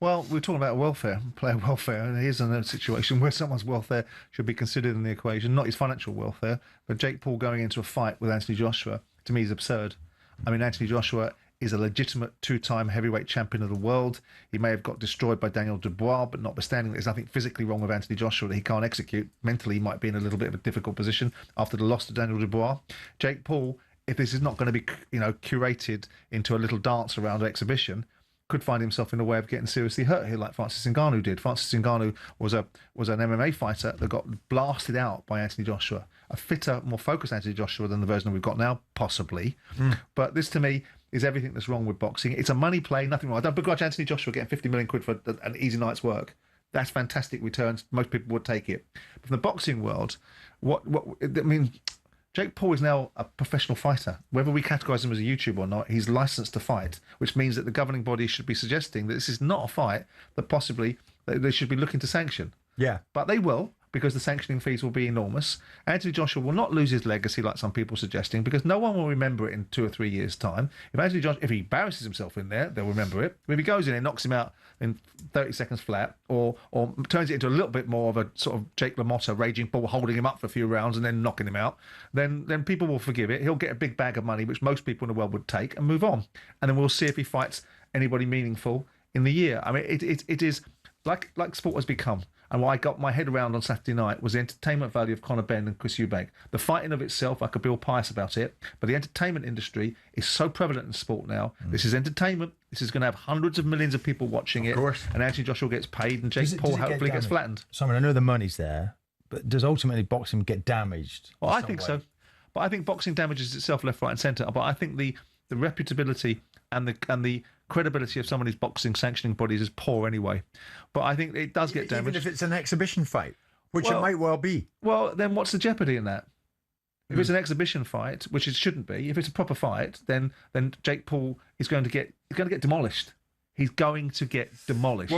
Well, we're talking about welfare, player welfare, and here's a situation where someone's welfare should be considered in the equation, not his financial welfare. But Jake Paul going into a fight with Anthony Joshua, to me, is absurd. I mean, Anthony Joshua is a legitimate two-time heavyweight champion of the world. He may have got destroyed by Daniel Dubois, but notwithstanding, there's nothing physically wrong with Anthony Joshua that he can't execute. Mentally, he might be in a little bit of a difficult position after the loss to Daniel Dubois. Jake Paul, if this is not going to be, curated into a little dance around exhibition, could find himself in a way of getting seriously hurt here, like Francis Ngannou did. Francis Ngannou was an MMA fighter that got blasted out by Anthony Joshua. A fitter, more focused Anthony Joshua than the version we've got now, possibly. But this, to me, is everything that's wrong with boxing. It's a money play, nothing wrong. I don't begrudge Anthony Joshua getting 50 million quid for an easy night's work. That's fantastic returns. Most people would take it. But from the boxing world, Jake Paul is now a professional fighter. Whether we categorise him as a YouTuber or not, he's licensed to fight, which means that the governing body should be suggesting that this is not a fight that possibly they should be looking to sanction. Yeah. But they will, because the sanctioning fees will be enormous. Anthony Joshua will not lose his legacy like some people are suggesting, because no one will remember it in 2 or 3 years' time. If he embarrasses himself in there, they'll remember it. If he goes in and knocks him out in 30 seconds flat, or turns it into a little bit more of a sort of Jake LaMotta raging bull, holding him up for a few rounds and then knocking him out, then people will forgive it. He'll get a big bag of money, which most people in the world would take, and move on. And then we'll see if he fights anybody meaningful in the year. I mean, it is like sport has become. And what I got my head around on Saturday night was the entertainment value of Conor Benn and Chris Eubank. The fighting of itself, I could be all pious about it, but the entertainment industry is so prevalent in sport now. This is entertainment. This is going to have hundreds of millions of people watching it. Of course. And Anthony Joshua gets paid, and Jake Paul hopefully gets flattened. Simon, I know the money's there, but does ultimately boxing get damaged? Well, I think so. But I think boxing damages itself left, right, and centre. But I think the reputability and the credibility of some of these boxing sanctioning bodies is poor anyway. But I think it does get damaged. Even if it's an exhibition fight, which it might well be. Well, then what's the jeopardy in that? If it's an exhibition fight, which it shouldn't be, if it's a proper fight, then Jake Paul is going to get demolished. He's going to get demolished.